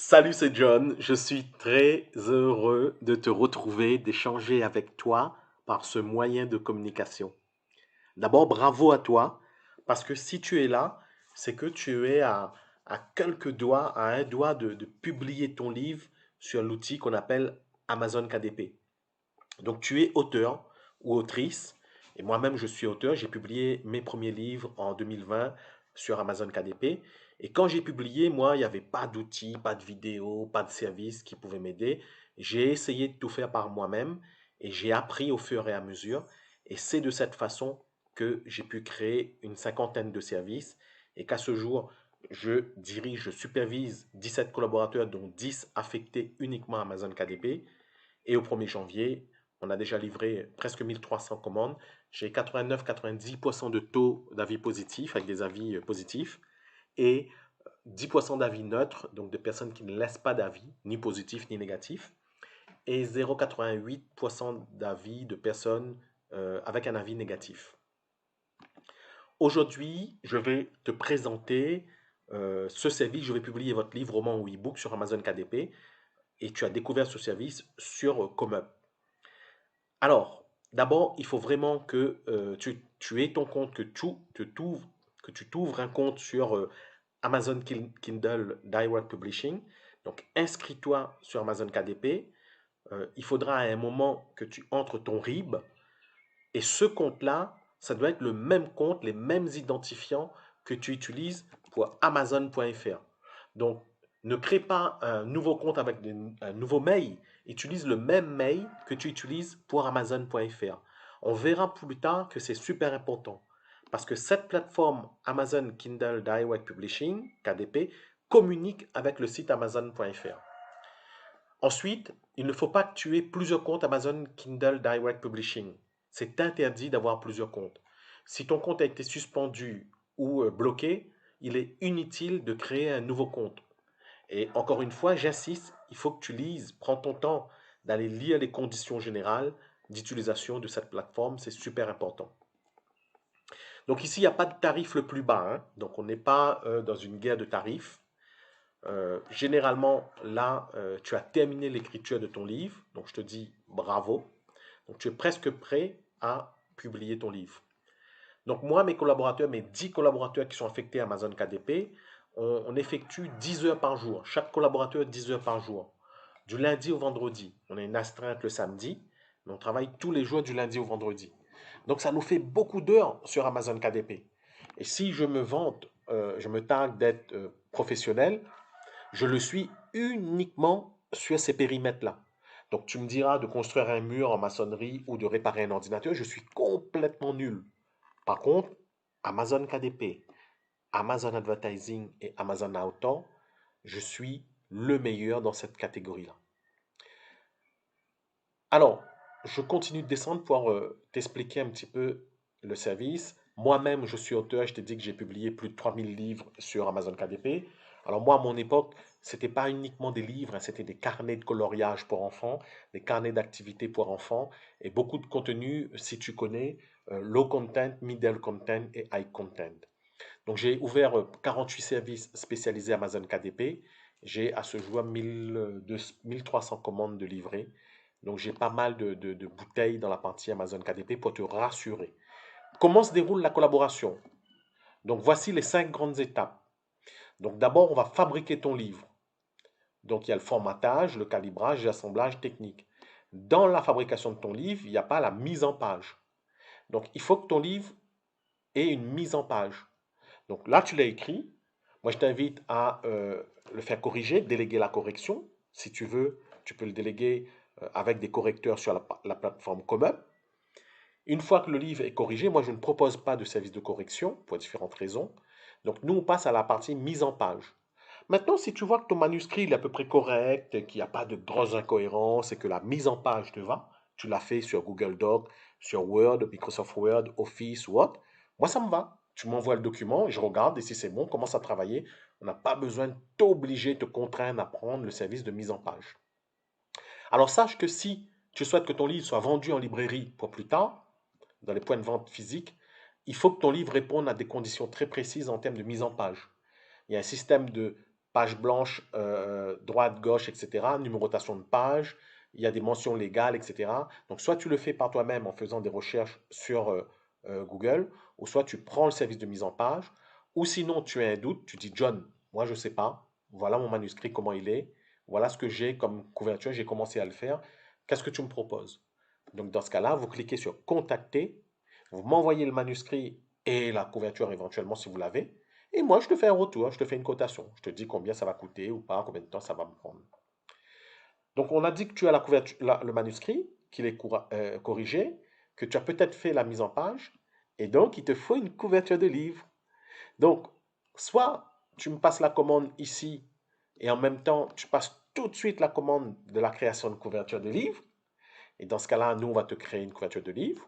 Salut, c'est John. Je suis très heureux de te retrouver, d'échanger avec toi par ce moyen de communication. D'abord, bravo à toi, parce que si tu es là, c'est que tu es à quelques doigts, à un doigt de publier ton livre sur l'outil qu'on appelle Amazon KDP. Donc, tu es auteur ou autrice, et moi-même, je suis auteur. J'ai publié mes premiers livres en 2020 sur Amazon KDP. Et quand j'ai publié, moi, il n'y avait pas d'outils, pas de vidéos, pas de services qui pouvaient m'aider. J'ai essayé de tout faire par moi-même et j'ai appris au fur et à mesure. Et c'est de cette façon que j'ai pu créer une cinquantaine de services et qu'à ce jour, je dirige, je supervise 17 collaborateurs, dont 10 affectés uniquement à Amazon KDP. Et au 1er janvier, on a déjà livré presque 1300 commandes. J'ai 89-90% de taux d'avis positifs, avec des avis positifs, et 10% d'avis neutres, donc de personnes qui ne laissent pas d'avis, ni positifs ni négatifs, et 0,88% d'avis de personnes avec un avis négatif. Aujourd'hui, je vais te présenter ce service. Je vais publier votre livre, roman ou e-book sur Amazon KDP, et tu as découvert ce service sur ComeUp. Alors, d'abord, il faut vraiment que tu aies ton compte, que tu t'ouvres un compte sur Amazon Kindle Direct Publishing. Donc, inscris-toi sur Amazon KDP. Il faudra à un moment que tu entres ton RIB. Et ce compte-là, ça doit être le même compte, les mêmes identifiants que tu utilises pour Amazon.fr. Donc, ne crée pas un nouveau compte avec un nouveau mail. Utilise le même mail que tu utilises pour Amazon.fr. On verra plus tard que c'est super important parce que cette plateforme Amazon Kindle Direct Publishing, KDP, communique avec le site Amazon.fr. Ensuite, il ne faut pas que tu aies plusieurs comptes Amazon Kindle Direct Publishing. C'est interdit d'avoir plusieurs comptes. Si ton compte a été suspendu ou bloqué, il est inutile de créer un nouveau compte. Et encore une fois, j'insiste, il faut que tu lises, prends ton temps d'aller lire les conditions générales d'utilisation de cette plateforme, c'est super important. Donc ici, il n'y a pas de tarif le plus bas, hein. Donc on n'est pas dans une guerre de tarifs. Généralement, là, tu as terminé l'écriture de ton livre, donc je te dis bravo. Donc tu es presque prêt à publier ton livre. Donc moi, mes collaborateurs, mes 10 collaborateurs qui sont affectés à Amazon KDP, on effectue 10 heures par jour. Chaque collaborateur, 10 heures par jour. Du lundi au vendredi. On a une astreinte le samedi, mais on travaille tous les jours du lundi au vendredi. Donc ça nous fait beaucoup d'heures sur Amazon KDP. Et si je me vante, je me targue d'être professionnel, je le suis uniquement sur ces périmètres-là. Donc tu me diras de construire un mur en maçonnerie ou de réparer un ordinateur, je suis complètement nul. Par contre, Amazon KDP, Amazon Advertising et Amazon Outdoor, je suis le meilleur dans cette catégorie-là. Alors, je continue de descendre pour t'expliquer un petit peu le service. Moi-même, je suis auteur. Je t'ai dit que j'ai publié plus de 3000 livres sur Amazon KDP. Alors moi, à mon époque, c'était pas uniquement des livres, hein, c'était des carnets de coloriage pour enfants, des carnets d'activités pour enfants et beaucoup de contenu, si tu connais, low content, middle content et high content. Donc j'ai ouvert 48 services spécialisés Amazon KDP. J'ai à ce jour 1300 commandes de livrées. Donc j'ai pas mal de bouteilles dans la partie Amazon KDP pour te rassurer. Comment se déroule la collaboration? Donc voici les 5 grandes étapes. Donc d'abord, on va fabriquer ton livre. Donc il y a le formatage, le calibrage, l'assemblage technique. Dans la fabrication de ton livre, il n'y a pas la mise en page. Donc il faut que ton livre ait une mise en page. Donc là, tu l'as écrit. Moi, je t'invite à le faire corriger, déléguer la correction. Si tu veux, tu peux le déléguer avec des correcteurs sur la plateforme ComeUp. Une fois que le livre est corrigé, moi, je ne propose pas de service de correction pour différentes raisons. Donc, nous, on passe à la partie mise en page. Maintenant, si tu vois que ton manuscrit est à peu près correct, qu'il n'y a pas de grosses incohérences et que la mise en page te va, tu l'as fait sur Google Doc, sur Word, Microsoft Word, Office ou autre, moi ça me va. Tu m'envoies le document, je regarde et si c'est bon, on commence à travailler. On n'a pas besoin de t'obliger, de te contraindre à prendre le service de mise en page. Alors sache que si tu souhaites que ton livre soit vendu en librairie pour plus tard, dans les points de vente physiques, il faut que ton livre réponde à des conditions très précises en termes de mise en page. Il y a un système de page blanche, droite, gauche, etc., numérotation de page, il y a des mentions légales, etc. Donc, soit tu le fais par toi-même en faisant des recherches sur Google, ou soit tu prends le service de mise en page, ou sinon tu as un doute, tu dis, John, moi je ne sais pas, voilà mon manuscrit, comment il est, voilà ce que j'ai comme couverture, j'ai commencé à le faire, qu'est-ce que tu me proposes? Donc, dans ce cas-là, vous cliquez sur Contacter, vous m'envoyez le manuscrit et la couverture éventuellement si vous l'avez, et moi je te fais un retour, je te fais une cotation, je te dis combien ça va coûter ou pas, combien de temps ça va me prendre. Donc, on a dit que tu as la couverture, le manuscrit, qu'il est corrigé, que tu as peut-être fait la mise en page, et donc il te faut une couverture de livre. Donc, soit tu me passes la commande ici, et en même temps, tu passes tout de suite la commande de la création de couverture de livre, et dans ce cas-là, nous, on va te créer une couverture de livre.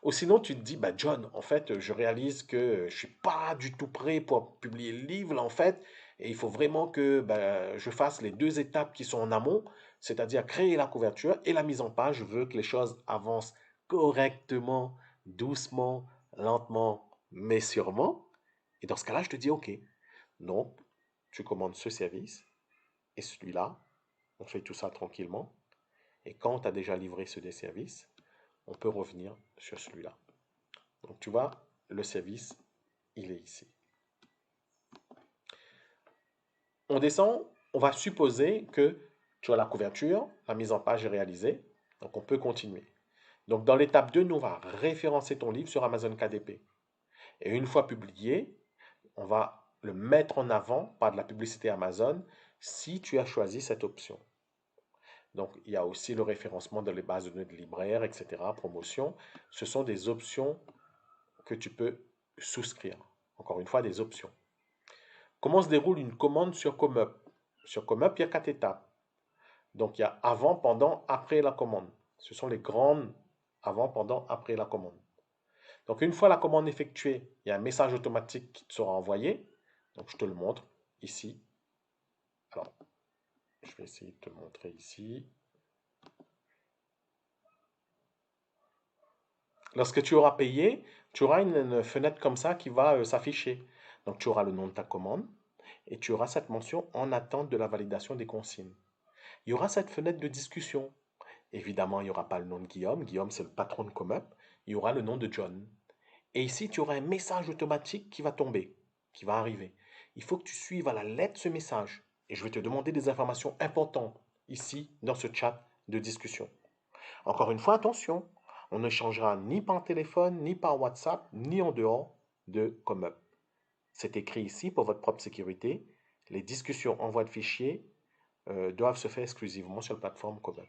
Ou sinon, tu te dis, bah John, en fait, je réalise que je suis pas du tout prêt pour publier le livre, là, en fait, et il faut vraiment que bah, je fasse les deux étapes qui sont en amont, c'est-à-dire créer la couverture et la mise en page. Je veux que les choses avancent correctement, doucement, lentement, mais sûrement. Et dans ce cas-là, je te dis, OK. Donc, tu commandes ce service et celui-là. On fait tout ça tranquillement. Et quand tu as déjà livré ce des services, on peut revenir sur celui-là. Donc tu vois, le service, il est ici. On descend, on va supposer que tu as la couverture, la mise en page est réalisée, donc on peut continuer. Donc dans l'étape 2, nous on va référencer ton livre sur Amazon KDP. Et une fois publié, on va le mettre en avant par de la publicité Amazon si tu as choisi cette option. Donc il y a aussi le référencement dans les bases de données de libraires, etc., promotion. Ce sont des options que tu peux souscrire. Encore une fois, des options. Comment se déroule une commande sur ComeUp? Sur ComeUp, il y a 4 étapes. Donc, il y a avant, pendant, après la commande. Ce sont les grandes avant, pendant, après la commande. Donc, une fois la commande effectuée, il y a un message automatique qui te sera envoyé. Donc, je te le montre ici. Alors, je vais essayer de te le montrer ici. Lorsque tu auras payé, tu auras une fenêtre comme ça qui va s'afficher. Donc, tu auras le nom de ta commande et tu auras cette mention en attente de la validation des consignes. Il y aura cette fenêtre de discussion. Évidemment, il n'y aura pas le nom de Guillaume. Guillaume, c'est le patron de ComeUp. Il y aura le nom de John. Et ici, tu auras un message automatique qui va tomber, qui va arriver. Il faut que tu suives à la lettre ce message. Et je vais te demander des informations importantes ici, dans ce chat de discussion. Encore une fois, attention, on n'échangera ni par téléphone, ni par WhatsApp, ni en dehors de ComeUp. C'est écrit ici pour votre propre sécurité. Les discussions envoi de fichiers doivent se faire exclusivement sur la plateforme ComeUp.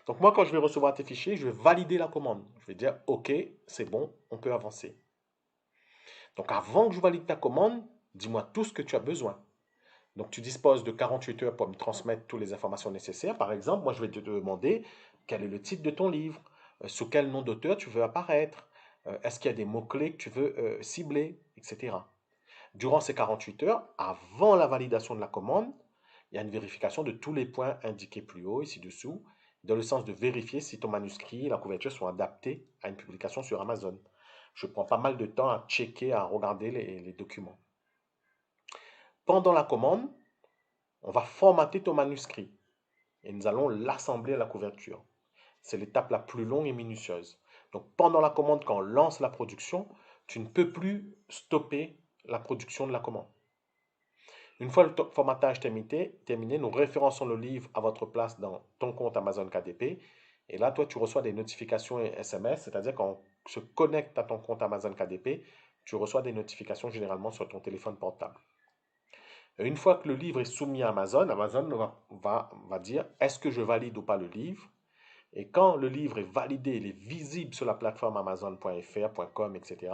Donc moi, quand je vais recevoir tes fichiers, je vais valider la commande. Je vais dire, OK, c'est bon, on peut avancer. Donc avant que je valide ta commande, dis-moi tout ce que tu as besoin. Donc tu disposes de 48 heures pour me transmettre toutes les informations nécessaires. Par exemple, moi, je vais te demander quel est le titre de ton livre, sous quel nom d'auteur tu veux apparaître, est-ce qu'il y a des mots-clés que tu veux cibler, etc. Durant ces 48 heures, avant la validation de la commande, il y a une vérification de tous les points indiqués plus haut, ici dessous, dans le sens de vérifier si ton manuscrit et la couverture sont adaptés à une publication sur Amazon. Je prends pas mal de temps à checker, à regarder les documents. Pendant la commande, on va formater ton manuscrit et nous allons l'assembler à la couverture. C'est l'étape la plus longue et minutieuse. Donc pendant la commande, quand on lance la production, tu ne peux plus stopper la production de la commande. Une fois le formatage terminé, nous référençons le livre à votre place dans ton compte Amazon KDP. Et là, toi, tu reçois des notifications SMS, c'est-à-dire quand on se connecte à ton compte Amazon KDP, tu reçois des notifications généralement sur ton téléphone portable. Et une fois que le livre est soumis à Amazon, Amazon va dire est-ce que je valide ou pas le livre. Et quand le livre est validé, il est visible sur la plateforme amazon.fr, .com, etc.,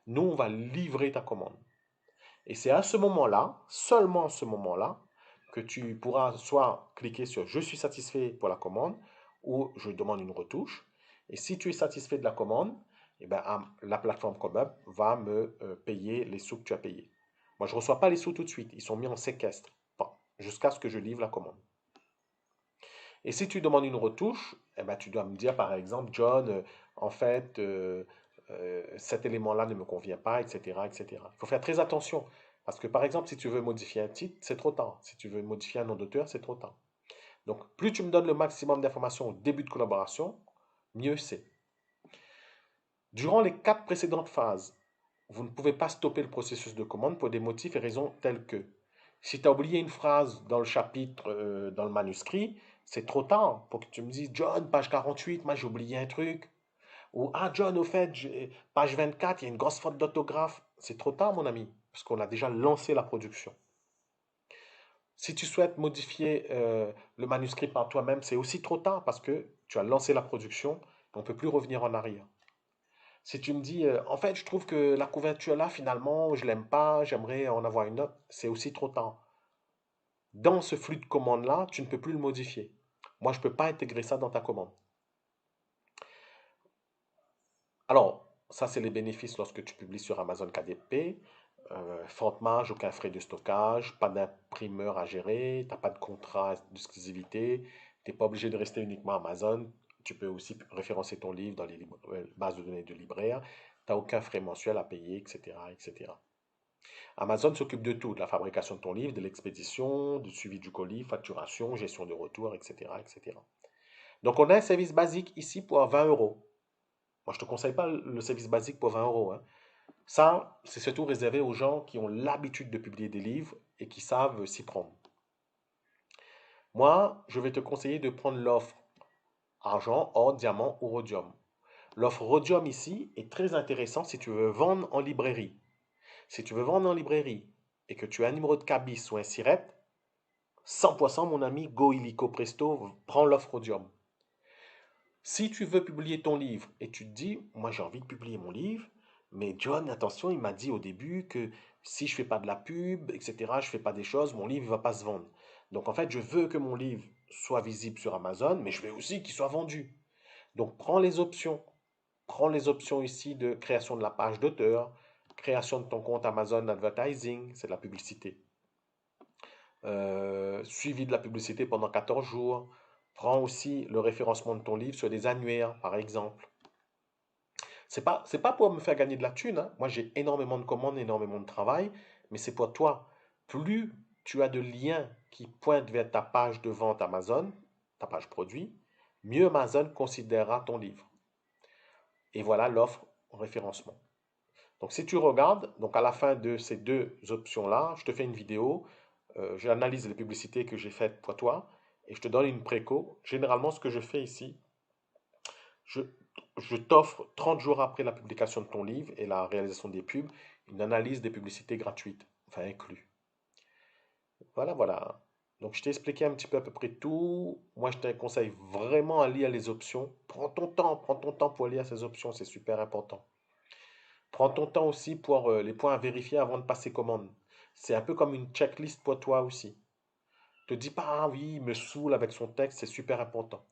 nous, on va livrer ta commande. Et c'est à ce moment-là, seulement à ce moment-là, que tu pourras soit cliquer sur Je suis satisfait pour la commande ou Je demande une retouche. Et si tu es satisfait de la commande, eh ben, la plateforme ComeUp va me payer les sous que tu as payés. Moi, je ne reçois pas les sous tout de suite. Ils sont mis en séquestre jusqu'à ce que je livre la commande. Et si tu demandes une retouche, eh ben, tu dois me dire par exemple, John, en fait, cet élément-là ne me convient pas, etc., etc. Il faut faire très attention Parce que par exemple, si tu veux modifier un titre, c'est trop tard. Si tu veux modifier un nom d'auteur, c'est trop tard. Donc, plus tu me donnes le maximum d'informations au début de collaboration, mieux c'est. Durant les 4 précédentes phases, vous ne pouvez pas stopper le processus de commande pour des motifs et raisons tels que si tu as oublié une phrase dans le chapitre, dans le manuscrit, c'est trop tard pour que tu me dises, John, page 48, moi j'ai oublié un truc. Ou, ah, John, au fait, page 24, il y a une grosse faute d'orthographe. C'est trop tard, mon ami, parce qu'on a déjà lancé la production. Si tu souhaites modifier le manuscrit par toi-même, c'est aussi trop tard parce que tu as lancé la production, on ne peut plus revenir en arrière. Si tu me dis, en fait, je trouve que la couverture là, finalement, je l'aime pas, j'aimerais en avoir une autre, c'est aussi trop tard. Dans ce flux de commandes là, tu ne peux plus le modifier. Moi, je ne peux pas intégrer ça dans ta commande. Alors, ça, c'est les bénéfices lorsque tu publies sur Amazon KDP. Forte marge, aucun frais de stockage, pas d'imprimeur à gérer, tu n'as pas de contrat d'exclusivité, tu n'es pas obligé de rester uniquement Amazon. Tu peux aussi référencer ton livre dans les bases de données de libraires. Tu n'as aucun frais mensuel à payer, etc., etc. Amazon s'occupe de tout, de la fabrication de ton livre, de l'expédition, du suivi du colis, facturation, gestion de retour, etc., etc. Donc, on a un service basique ici pour 20 euros. Moi, je ne te conseille pas le service basique pour 20 euros, hein. Ça, c'est surtout réservé aux gens qui ont l'habitude de publier des livres et qui savent s'y prendre. Moi, je vais te conseiller de prendre l'offre argent, or, diamant ou rhodium. L'offre rhodium ici est très intéressante si tu veux vendre en librairie. Si tu veux vendre en librairie et que tu as un numéro de cabis ou un SIRET, 100% mon ami, go illico presto, prends l'offre rhodium. Si tu veux publier ton livre et tu te dis, moi j'ai envie de publier mon livre, mais John, attention, il m'a dit au début que si je fais pas de la pub, etc., je fais pas des choses, mon livre ne va pas se vendre. Donc en fait, je veux que mon livre soit visible sur Amazon, mais je veux aussi qu'il soit vendu. Donc prends les options. Prends les options ici de création de la page d'auteur, création de ton compte Amazon Advertising, c'est de la publicité. Suivi de la publicité pendant 14 jours. Prends aussi le référencement de ton livre sur des annuaires, par exemple. C'est pas pour me faire gagner de la thune, hein. Moi, j'ai énormément de commandes, énormément de travail, mais c'est pour toi. Plus tu as de liens qui pointent vers ta page de vente Amazon, ta page produit, mieux Amazon considérera ton livre. Et voilà l'offre en référencement. Donc, si tu regardes, donc à la fin de ces deux options-là, je te fais une vidéo, j'analyse les publicités que j'ai faites pour toi et je te donne une préco. Généralement, ce que je fais ici, je, je t'offre 30 jours après la publication de ton livre et la réalisation des pubs, une analyse des publicités gratuites, enfin inclus. Voilà, voilà. Donc, je t'ai expliqué un petit peu à peu près tout. Moi, je te conseille vraiment à lire les options. Prends ton temps pour lire ces options, c'est super important. Prends ton temps aussi pour les points à vérifier avant de passer commande. C'est un peu comme une checklist pour toi aussi. Te dis pas, ah oui, il me saoule avec son texte, c'est super important.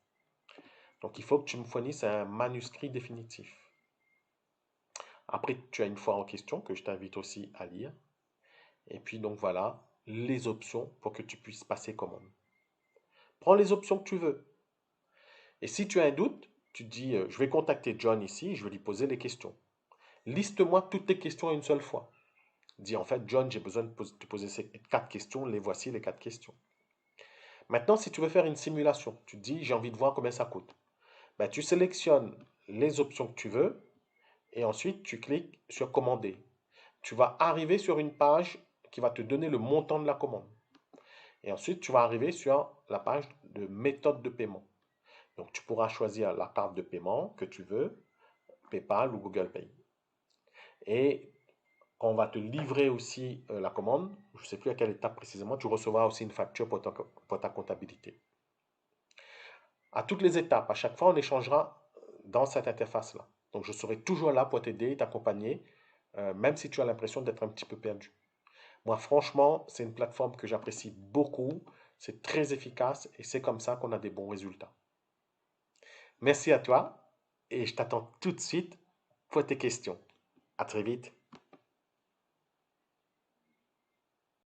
Donc, il faut que tu me fournisses un manuscrit définitif. Après, tu as une fois en question que je t'invite aussi à lire. Et puis, donc voilà, les options pour que tu puisses passer commande. Prends les options que tu veux. Et si tu as un doute, tu te dis, je vais contacter John ici, je vais lui poser les questions. Liste-moi toutes tes questions une seule fois. Dis en fait, John, j'ai besoin de te poser ces 4 questions, les voici les 4 questions. Maintenant, si tu veux faire une simulation, tu te dis, j'ai envie de voir combien ça coûte. Ben, tu sélectionnes les options que tu veux et ensuite tu cliques sur commander. Tu vas arriver sur une page qui va te donner le montant de la commande. Et ensuite, tu vas arriver sur la page de méthode de paiement. Donc, tu pourras choisir la carte de paiement que tu veux, PayPal ou Google Pay. Et quand on va te livrer aussi la commande, je ne sais plus à quelle étape précisément, tu recevras aussi une facture pour ta comptabilité. À toutes les étapes, à chaque fois, on échangera dans cette interface-là. Donc, je serai toujours là pour t'aider, t'accompagner, même si tu as l'impression d'être un petit peu perdu. Moi, franchement, c'est une plateforme que j'apprécie beaucoup. C'est très efficace et c'est comme ça qu'on a des bons résultats. Merci à toi et je t'attends tout de suite pour tes questions. À très vite.